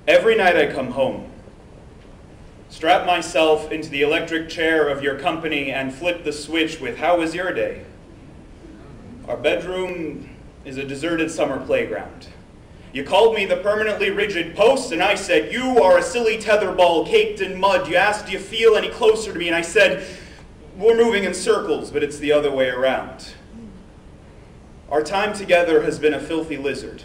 Every night I come home, strap myself into the electric chair of your company and flip the switch with, "How was your day?" Our bedroom is a deserted summer playground. You called me the permanently rigid post, and I said, "You are a silly tetherball caked in mud." You asked, "Do you feel any closer to me?" And I said, "We're moving in circles, but it's the other way around." Our time together has been a filthy lizard.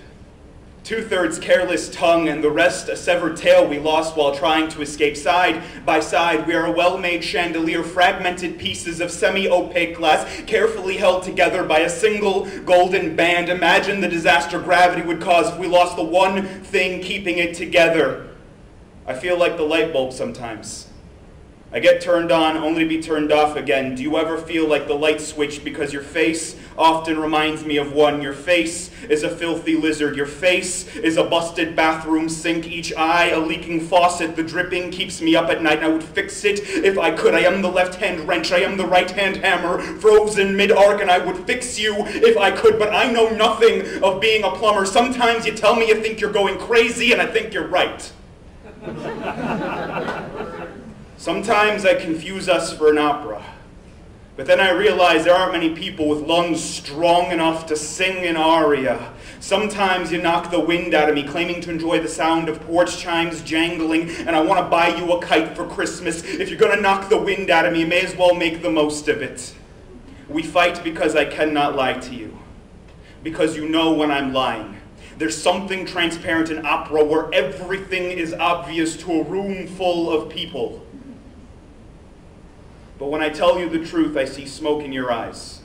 2/3 careless tongue and the rest a severed tail we lost while trying to escape. Side by side, we are a well-made chandelier, fragmented pieces of semi-opaque glass, carefully held together by a single golden band. Imagine the disaster gravity would cause if we lost the one thing keeping it together. I feel like the light bulb sometimes. I get turned on only to be turned off again. Do you ever feel like the light switch because your face often reminds me of one? Your face is a filthy lizard. Your face is a busted bathroom sink. Each eye a leaking faucet. The dripping keeps me up at night, and I would fix it if I could. I am the left-hand wrench. I am the right-hand hammer, frozen mid-arc, and I would fix you if I could, but I know nothing of being a plumber. Sometimes you tell me you think you're going crazy, and I think you're right. Sometimes I confuse us for an opera, but then I realize there aren't many people with lungs strong enough to sing an aria. Sometimes you knock the wind out of me, claiming to enjoy the sound of porch chimes jangling, and I want to buy you a kite for Christmas. If you're going to knock the wind out of me, you may as well make the most of it. We fight because I cannot lie to you, because you know when I'm lying. There's something transparent in opera where everything is obvious to a room full of people. But when I tell you the truth, I see smoke in your eyes.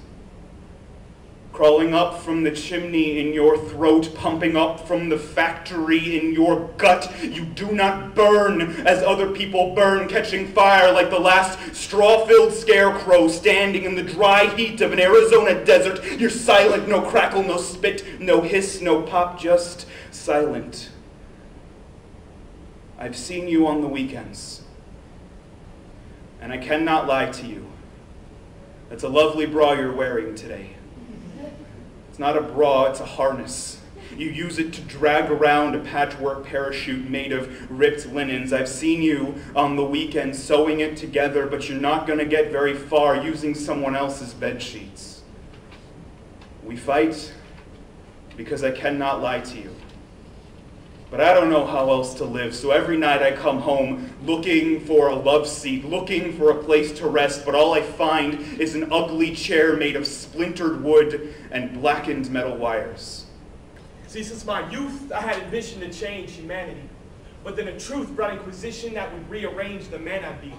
Crawling up from the chimney in your throat, pumping up from the factory in your gut. You do not burn as other people burn, catching fire like the last straw-filled scarecrow standing in the dry heat of an Arizona desert. You're silent, no crackle, no spit, no hiss, no pop, just silent. I've seen you on the weekends. And I cannot lie to you. It's a lovely bra you're wearing today. It's not a bra, it's a harness. You use it to drag around a patchwork parachute made of ripped linens. I've seen you on the weekend sewing it together, but you're not going to get very far using someone else's bed sheets. We fight because I cannot lie to you. But I don't know how else to live, so every night I come home looking for a love seat, looking for a place to rest, but all I find is an ugly chair made of splintered wood and blackened metal wires. See, since my youth, I had a vision to change humanity, but then a truth brought inquisition that would rearrange the man I'd be.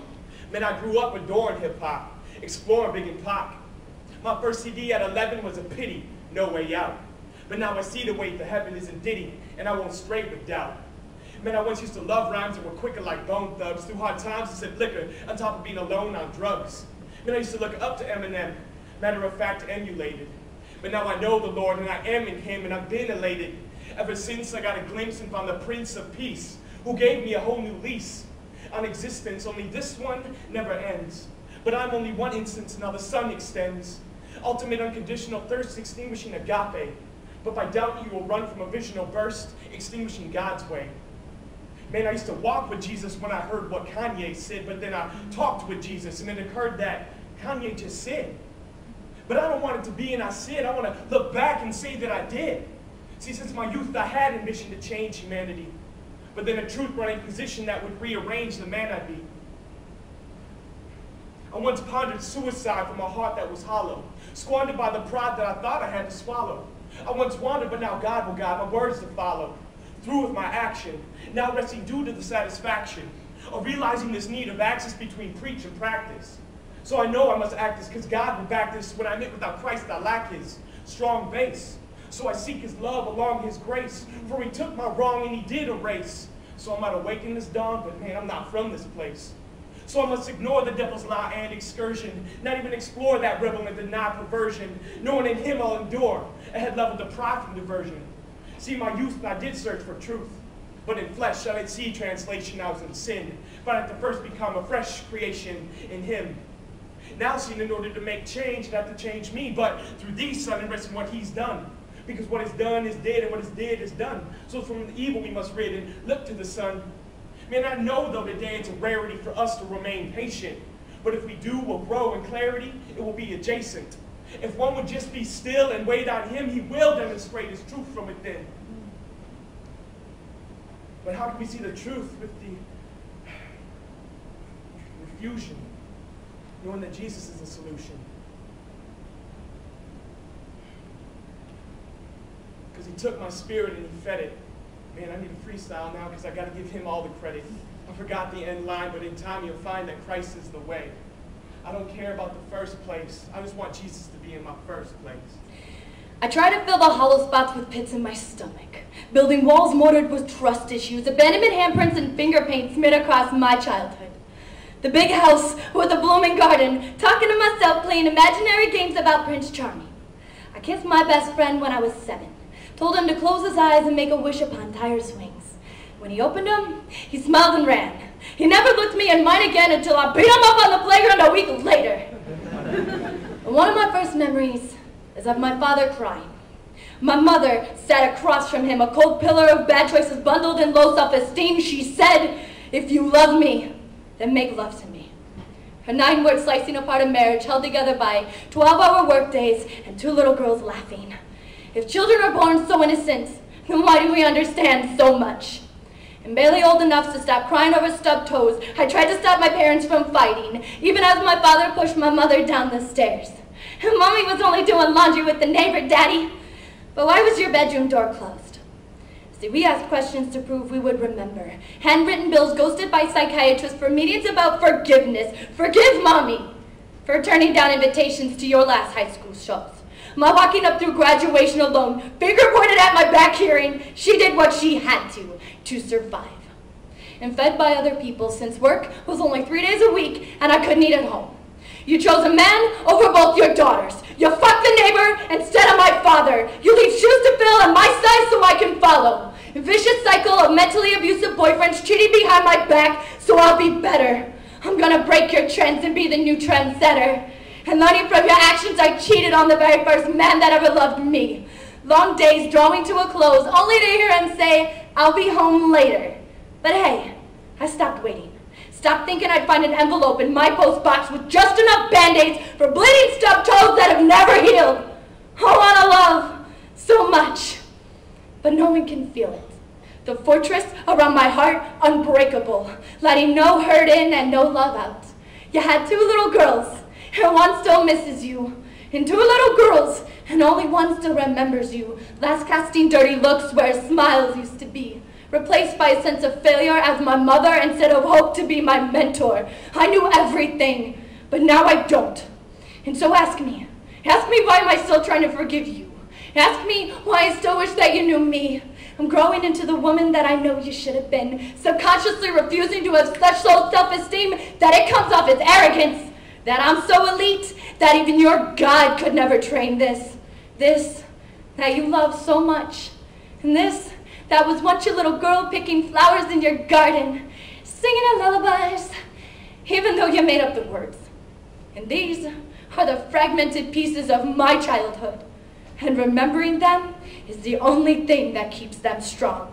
Man, I grew up adoring hip-hop, exploring Big and Pac. My first CD at 11 was a pity, No Way Out. But now I see the way to heaven isn't Diddy, and I won't stray with doubt. Man, I once used to love rhymes that were quicker like Bone Thugs, through hard times and sipped liquor, on top of being alone on drugs. Man, I used to look up to Eminem, matter of fact, emulated. But now I know the Lord, and I am in Him, and I've been elated. Ever since I got a glimpse and found the Prince of Peace, who gave me a whole new lease on existence. Only this one never ends. But I'm only one instance, now the sun extends. Ultimate unconditional thirst extinguishing agape. But by doubt you will run from a visional burst, extinguishing God's way. Man, I used to walk with Jesus when I heard what Kanye said, but then I talked with Jesus, and it occurred that Kanye just said. But I don't want it to be and I said. I want to look back and say that I did. See, since my youth, I had ambition to change humanity. But then a truth brought inquisition that would rearrange the man I'd be. I once pondered suicide from a heart that was hollow, squandered by the pride that I thought I had to swallow. I once wandered, but now God will guide my words to follow. Through with my action, now resting due to the satisfaction of realizing this need of access between preach and practice. So I know I must act this, because God will back this. When I admit without Christ I lack His strong base. So I seek His love along His grace, for He took my wrong and He did erase. So I might awaken this dawn, but man, I'm not from this place. So I must ignore the devil's lie and excursion, not even explore that rebel and deny perversion, knowing in Him I'll endure, a head level deprived from diversion. See, my youth, I did search for truth, but in flesh I didn't see translation, I was in sin, but I had to first become a fresh creation in Him. Now seen in order to make change, not to change me, but through these, son, and rest in what He's done. Because what is done is dead, and what is dead is done. So from the evil we must rid and look to the sun. Man, I know though today it's a rarity for us to remain patient. But if we do, we'll grow in clarity, it will be adjacent. If one would just be still and wait on him, he will demonstrate his truth from within. But how can we see the truth with the refusion, knowing that Jesus is the solution? Because he took my spirit and he fed it. Man, I need a freestyle now because I got to give him all the credit. I forgot the end line, but in time you'll find that Christ is the way. I don't care about the first place. I just want Jesus to be in my first place. I try to fill the hollow spots with pits in my stomach, building walls mortared with trust issues, abandonment handprints and finger paint smeared across my childhood. The big house with a blooming garden, talking to myself, playing imaginary games about Prince Charming. I kissed my best friend when I was 7, told him to close his eyes and make a wish upon tire swings. When he opened them, he smiled and ran. He never looked me in mine again until I beat him up on the playground a week later. And one of my first memories is of my father crying. My mother sat across from him, a cold pillar of bad choices bundled in low self-esteem. She said, "If you love me, then make love to me." Her 9-word slicing apart a marriage held together by 12-hour workdays and 2 little girls laughing. If children are born so innocent, then why do we understand so much? And barely old enough to stop crying over stubbed toes, I tried to stop my parents from fighting, even as my father pushed my mother down the stairs. And Mommy was only doing laundry with the neighbor, Daddy. But why was your bedroom door closed? See, we asked questions to prove we would remember. Handwritten bills ghosted by psychiatrists for meetings about forgiveness. Forgive Mommy for turning down invitations to your last high school shows. My walking up through graduation alone, finger pointed at my back, hearing she did what she had to survive. And fed by other people, since work was only 3 days a week and I couldn't eat at home. You chose a man over both your daughters. You fucked the neighbor instead of my father. You leave shoes to fill on my size so I can follow. A vicious cycle of mentally abusive boyfriends cheating behind my back so I'll be better. I'm gonna break your trends and be the new trendsetter. And learning from your actions, I cheated on the very first man that ever loved me. Long days drawing to a close, only to hear him say, "I'll be home later." But hey, I stopped waiting. Stopped thinking I'd find an envelope in my post box with just enough Band-Aids for bleeding stubbed toes that have never healed. I wanna love so much, but no one can feel it. The fortress around my heart, unbreakable, letting no hurt in and no love out. You had 2 little girls, and one still misses you. And 2 little girls, and only one still remembers you. Last casting dirty looks where smiles used to be. Replaced by a sense of failure as my mother instead of hope to be my mentor. I knew everything, but now I don't. And so ask me why am I still trying to forgive you? Ask me why I still wish that you knew me. I'm growing into the woman that I know you should have been, subconsciously refusing to have such low self-esteem that it comes off as arrogance, that I'm so elite that even your God could never train this that you love so much, and this that was once your little girl picking flowers in your garden, singing her lullabies, even though you made up the words. And these are the fragmented pieces of my childhood, and remembering them is the only thing that keeps them strong.